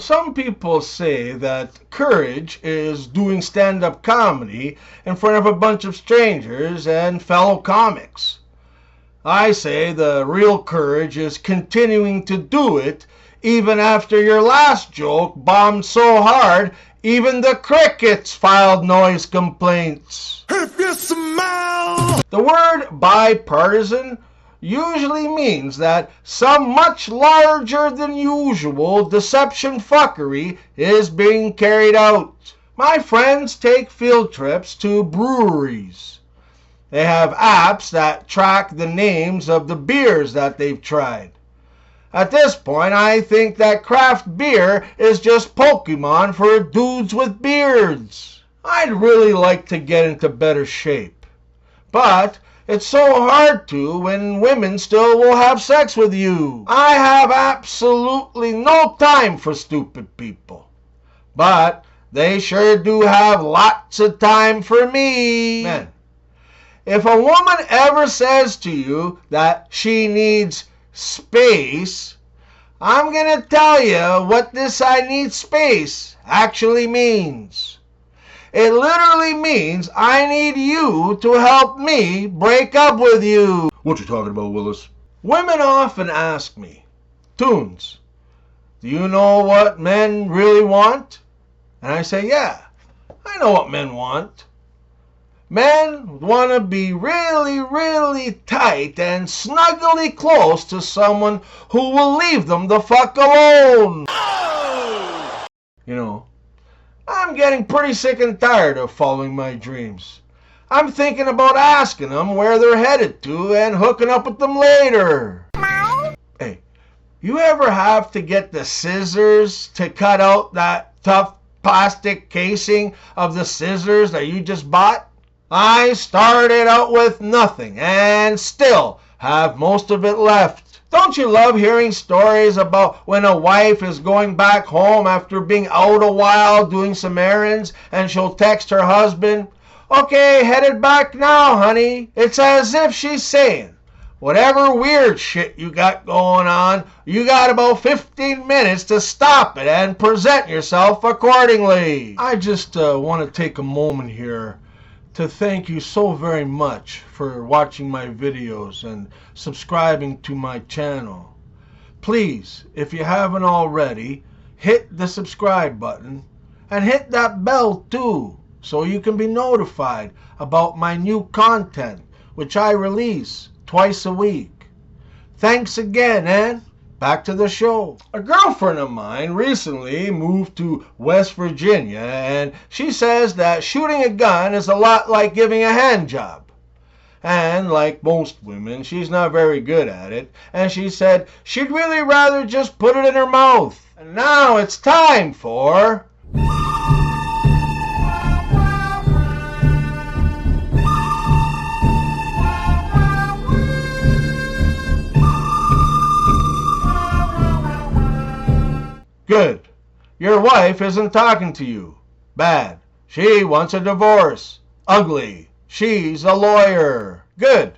some people say that courage is doing stand-up comedy in front of a bunch of strangers and fellow comics. I say the real courage is continuing to do it even after your last joke bombed so hard even the crickets filed noise complaints. If you smell! The word bipartisan usually means that some much larger than usual deception fuckery is being carried out. My friends take field trips to breweries. They have apps that track the names of the beers that they've tried. At this point, I think that craft beer is just Pokemon for dudes with beards. I'd really like to get into better shape, but it's so hard to when women still will have sex with you. I have absolutely no time for stupid people, but they sure do have lots of time for me. Man, if a woman ever says to you that she needs space, I'm gonna tell you what this "I need space" actually means. It literally means I need you to help me break up with you. What you talking about, Willis? Women often ask me, Toons, do you know what men really want? And I say, yeah, I know what men want. Men want to be really, really tight and snuggly close to someone who will leave them the fuck alone. Oh! You know, I'm getting pretty sick and tired of following my dreams. I'm thinking about asking them where they're headed to and hooking up with them later. Hey, you ever have to get the scissors to cut out that tough plastic casing of the scissors that you just bought? I started out with nothing and still have most of it left. Don't you love hearing stories about when a wife is going back home after being out a while doing some errands and she'll text her husband, "Okay, headed back now, honey." It's as if she's saying, whatever weird shit you got going on, you got about 15 minutes to stop it and present yourself accordingly. I just want to take a moment here to thank you so very much for watching my videos and subscribing to my channel. Please, if you haven't already, hit the subscribe button and hit that bell too, so you can be notified about my new content, which I release twice a week. Thanks again, and back to the show. A girlfriend of mine recently moved to West Virginia, and she says that shooting a gun is a lot like giving a hand job. And like most women, she's not very good at it, and she said she'd really rather just put it in her mouth. And now it's time for... Good. Your wife isn't talking to you. Bad. She wants a divorce. Ugly. She's a lawyer. Good.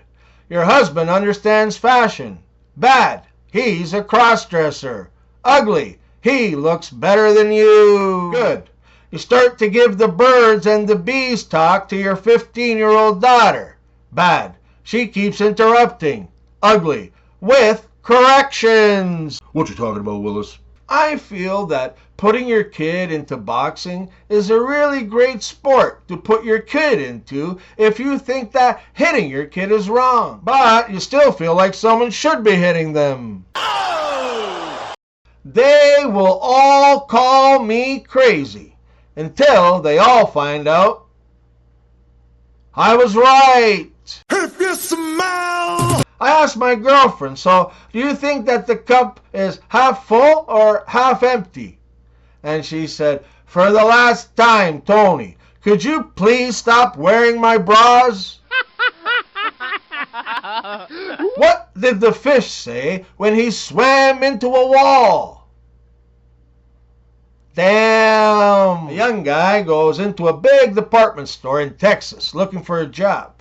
Your husband understands fashion. Bad. He's a cross-dresser. Ugly. He looks better than you. Good. You start to give the birds and the bees talk to your 15-year-old daughter. Bad. She keeps interrupting. Ugly. With corrections. What you talking about, Willis? I feel that putting your kid into boxing is a really great sport to put your kid into if you think that hitting your kid is wrong. But you still feel like someone should be hitting them. Oh! They will all call me crazy until they all find out I was right. If you smell! I asked my girlfriend, so do you think that the cup is half full or half empty? And she said, for the last time, Tony, could you please stop wearing my bras? What did the fish say when he swam into a wall? Damn! A young guy goes into a big department store in Texas looking for a job.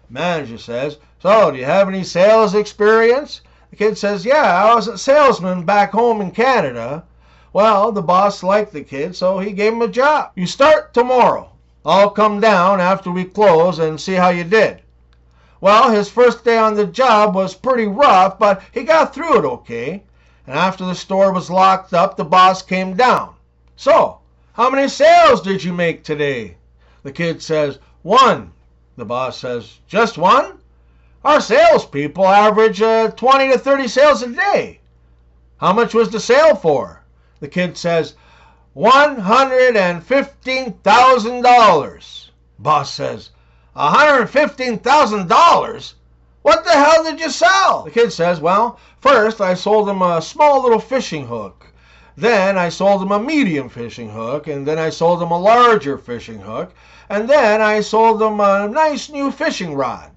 Manager says, so do you have any sales experience? The kid says, yeah, I was a salesman back home in Canada. Well, the boss liked the kid, so he gave him a job. You start tomorrow. I'll come down after we close and see how you did. Well, his first day on the job was pretty rough, but he got through it okay. And after the store was locked up, the boss came down. So, how many sales did you make today? The kid says, 1. The boss says, just 1? Our salespeople average 20 to 30 sales a day. How much was the sale for? The kid says, $115,000. Boss says, $115,000? What the hell did you sell? The kid says, well, first I sold him a small little fishing hook. Then I sold him a medium fishing hook. And then I sold him a larger fishing hook. And then I sold him a nice new fishing rod.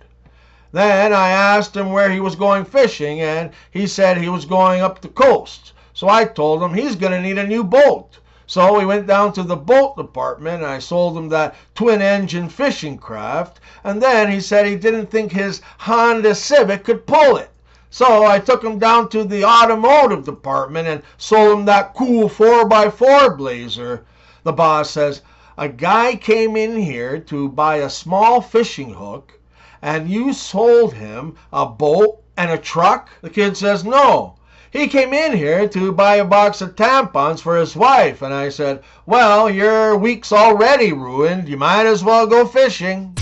Then I asked him where he was going fishing, and he said he was going up the coast. So I told him he's going to need a new boat. So we went down to the boat department, and I sold him that twin-engine fishing craft. And then he said he didn't think his Honda Civic could pull it. So I took him down to the automotive department and sold him that cool 4x4 Blazer. The boss says, a guy came in here to buy a small fishing hook, and you sold him a boat and a truck? The kid says, no. He came in here to buy a box of tampons for his wife. And I said, well, your week's already ruined. You might as well go fishing.